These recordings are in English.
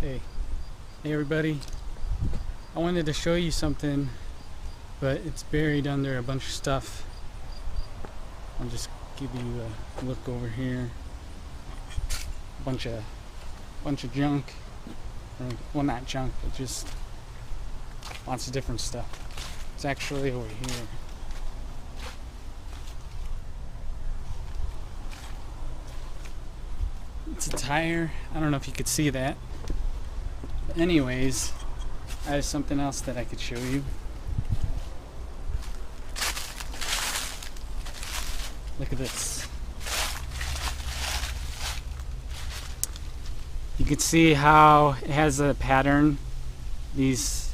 Hey everybody, I wanted to show you something, but it's buried under a bunch of stuff. I'll just give you a look over here. Bunch of junk, or, well, not junk, but just lots of different stuff. It's actually over here. It's a tire. I don't know if you could see that. But anyways, I have something else that I could show you. Look at this. You can see how it has a pattern. It's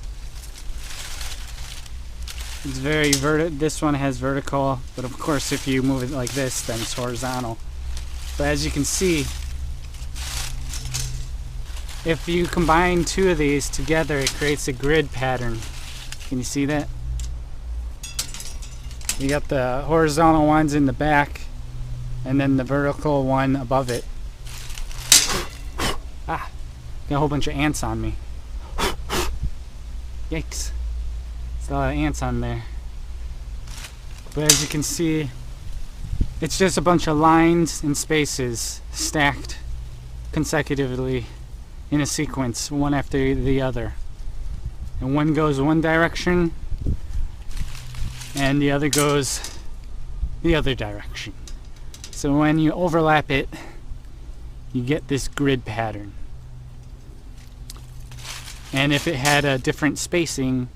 very this one has vertical, but of course if you move it like this, then it's horizontal. But as you can see, if you combine two of these together, it creates a grid pattern. Can you see that? You got the horizontal ones in the back, and then the vertical one above it. Ah, got a whole bunch of ants on me. Yikes. There's a lot of ants on there. But as you can see, it's just a bunch of lines and spaces stacked consecutively in a sequence, one after the other. And one goes one direction, and the other goes the other direction. So when you overlap it, you get this grid pattern. And if it had a different spacing,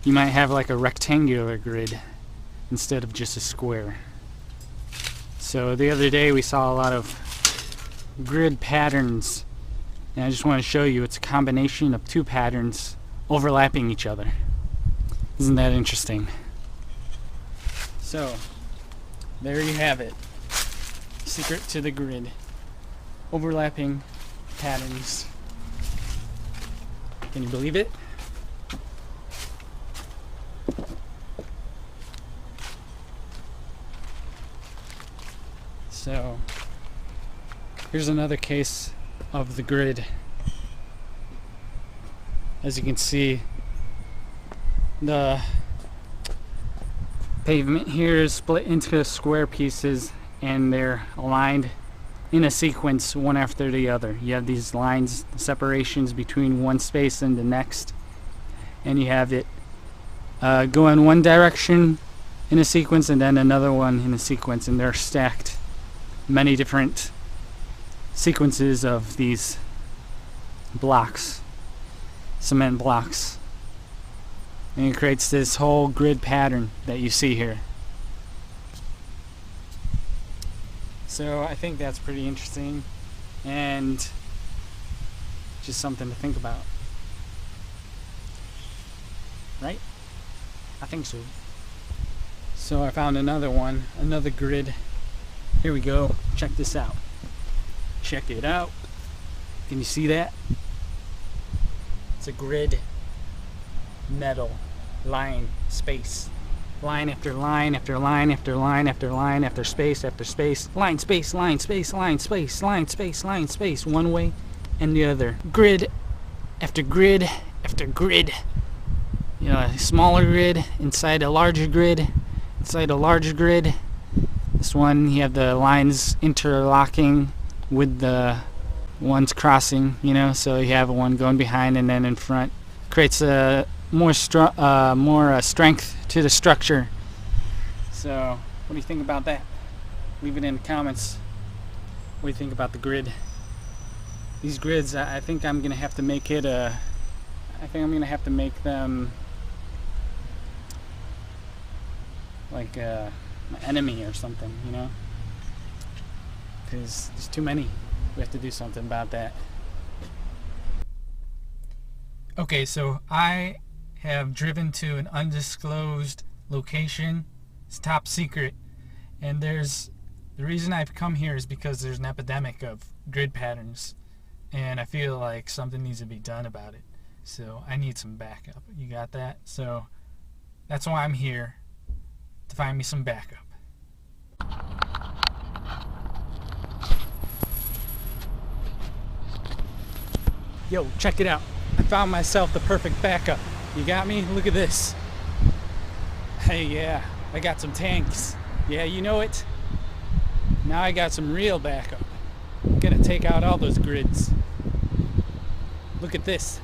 you might have like a rectangular grid instead of just a square. So the other day we saw a lot of grid patterns, and I just want to show you it's a combination of two patterns overlapping each other. Isn't that interesting? So there you have it. Secret to the grid. Overlapping patterns. Can you believe it? So here's another case of the grid. As you can see, the pavement here is split into square pieces, and they're aligned in a sequence one after the other. You have these lines, separations between one space and the next, and you have it go in one direction in a sequence and then another one in a sequence, and they're stacked many different sequences of these blocks, cement blocks, and it creates this whole grid pattern that you see here. So I think that's pretty interesting and just something to think about, right? I think so. So I found another one, another grid. Here we go. Check this out. Check it out. Can you see that? It's a grid, metal, line, space. Line after line after line after line after line after space after space. Line, space, line, space, line, space, line, space, line, space. One way and the other. Grid after grid after grid. You know, a smaller grid inside a larger grid inside a larger grid. This one, you have the lines interlocking with the ones crossing, you know, so you have one going behind and then in front. Creates a more strength to the structure. So what do you think about that? Leave it in the comments. What do you think about the grid? These grids, I think I'm gonna have to make it I think I'm gonna have to make them like an enemy or something, you know, because there's too many. We have to do something about that. Okay, so I have driven to an undisclosed location. It's top secret, and the reason I've come here is because there's an epidemic of grid patterns, and I feel like something needs to be done about it. So I need some backup. You got that? So that's why I'm here, to find me some backup. Yo, check it out. I found myself the perfect backup. You got me? Look at this. Hey, yeah, I got some tanks. Yeah, you know it. Now I got some real backup. I'm gonna take out all those grids. Look at this.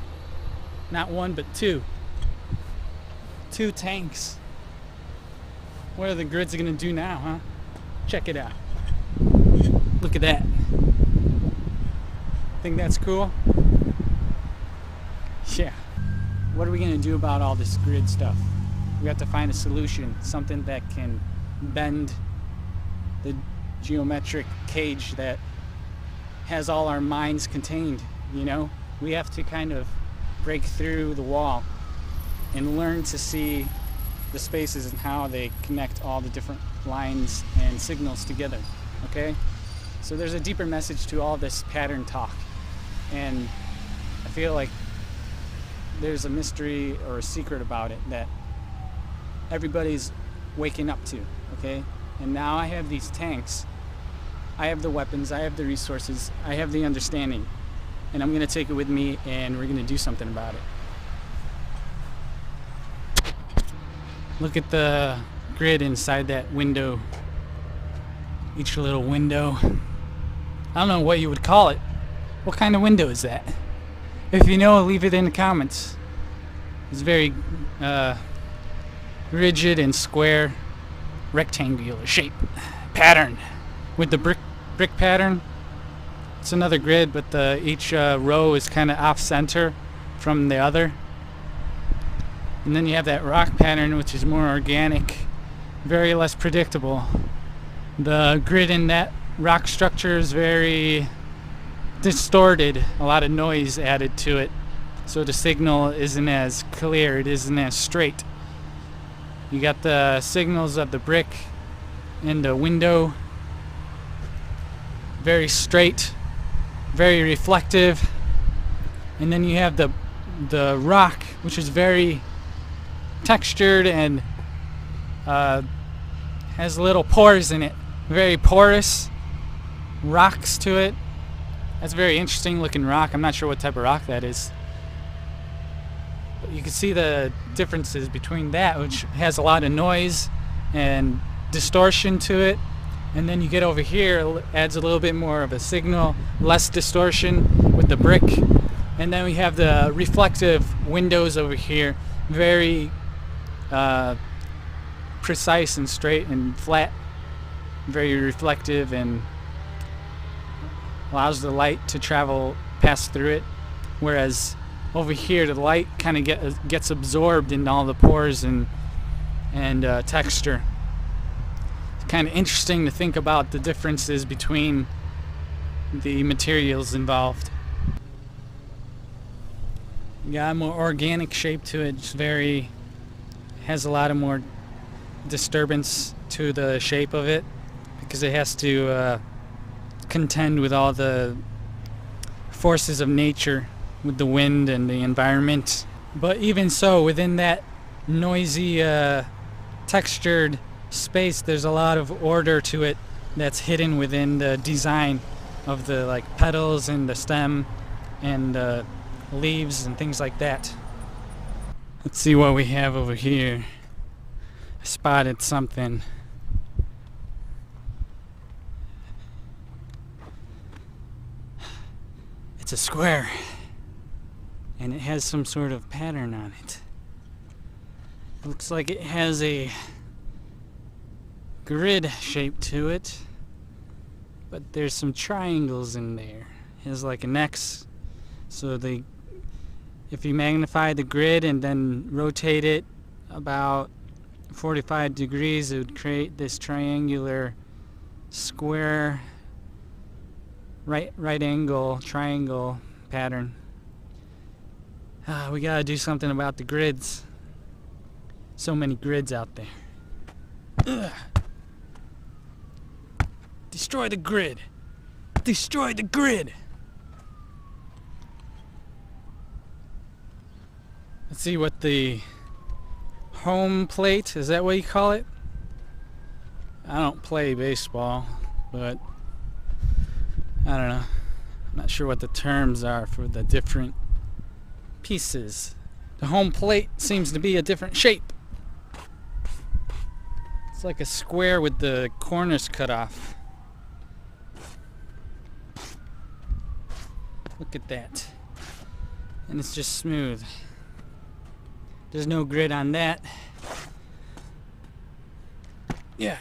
Not one, but two. Two tanks. What are the grids gonna do now, huh? Check it out. Look at that. Think that's cool? Yeah. What are we gonna do about all this grid stuff? We have to find a solution, something that can bend the geometric cage that has all our minds contained, you know? We have to kind of break through the wall and learn to see the spaces and how they connect all the different lines and signals together, okay? So there's a deeper message to all this pattern talk, and I feel like there's a mystery or a secret about it that everybody's waking up to, okay? And now I have these tanks, I have the weapons, I have the resources, I have the understanding, and I'm gonna take it with me and we're gonna do something about it. Look at the grid inside that window. Each little window. I don't know what you would call it. What kind of window is that? If you know, leave it in the comments. It's very rigid and square, rectangular shape, pattern with the brick pattern. It's another grid, but each row is kind of off center from the other. And then you have that rock pattern, which is more organic, very less predictable. The grid in that rock structure is very distorted, a lot of noise added to it, so the signal isn't as clear, it isn't as straight. You got the signals of the brick and the window, very straight, very reflective, and then you have the rock, which is very textured and has little pores in it, very porous rocks to it. That's a very interesting looking rock. I'm not sure what type of rock that is. But you can see the differences between that, which has a lot of noise and distortion to it. And then you get over here, it adds a little bit more of a signal, less distortion with the brick. And then we have the reflective windows over here, very precise and straight and flat, very reflective, and allows the light to pass through it, whereas over here the light kind of gets absorbed in all the pores and texture. It's kind of interesting to think about the differences between the materials involved. Got a more organic shape to it. It's has a lot of more disturbance to the shape of it because it has to contend with all the forces of nature, with the wind and the environment. But even so, within that noisy, textured space, there's a lot of order to it that's hidden within the design of the petals and the stem and leaves and things like that. Let's see what we have over here. I spotted something. It's a square, and it has some sort of pattern on it. It looks like it has a grid shape to it, but there's some triangles in there. It has like an X, so if you magnify the grid and then rotate it about 45 degrees, it would create this triangular square right angle triangle pattern. We gotta do something about the grids. So many grids out there. Ugh. Destroy the grid. Destroy the grid. Let's see what the home plate, is that what you call it? I don't play baseball, but I don't know. Not sure what the terms are for the different pieces. The home plate seems to be a different shape. It's like a square with the corners cut off. Look at that. And it's just smooth. There's no grid on that. Yeah.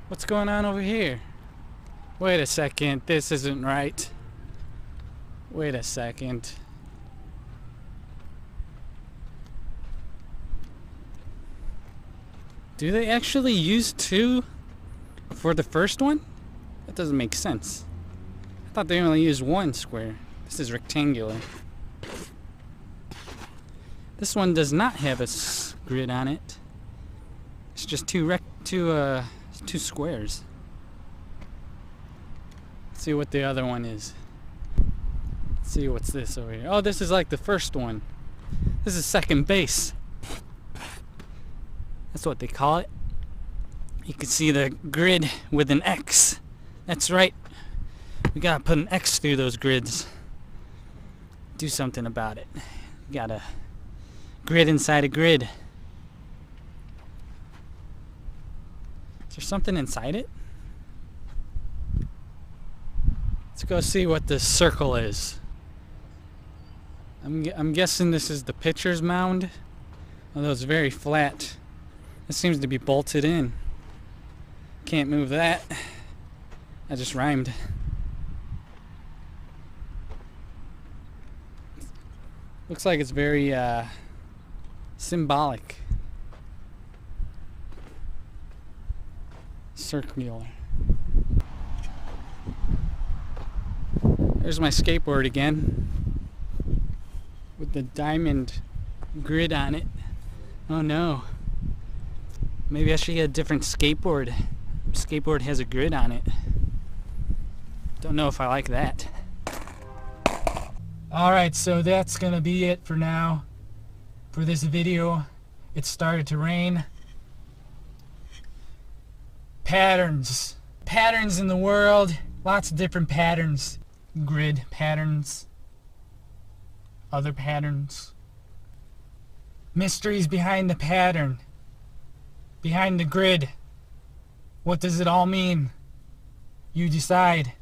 What's going on over here? Wait a second, this isn't right. Wait a second. Do they actually use two for the first one? That doesn't make sense. I thought they only used one square. This is rectangular. This one does not have a grid on it. It's just two squares. Let's see what the other one is. Let's see what's this over here. Oh, this is like the first one. This is second base. That's what they call it. You can see the grid with an X. That's right. We gotta put an X through those grids. Do something about it. You gotta grid inside a grid. Is there something inside it? Let's go see what this circle is. I'm guessing this is the pitcher's mound. Although it's very flat. It seems to be bolted in. Can't move that. I just rhymed. Looks like it's very symbolic. Circular. There's my skateboard again. With the diamond grid on it. Oh no. Maybe I should get a different skateboard. Skateboard has a grid on it. Don't know if I like that. Alright, so that's gonna be it for now. For this video. It started to rain. Patterns. Patterns in the world. Lots of different patterns. Grid patterns. Other patterns. Mysteries behind the pattern. Behind the grid. What does it all mean? You decide.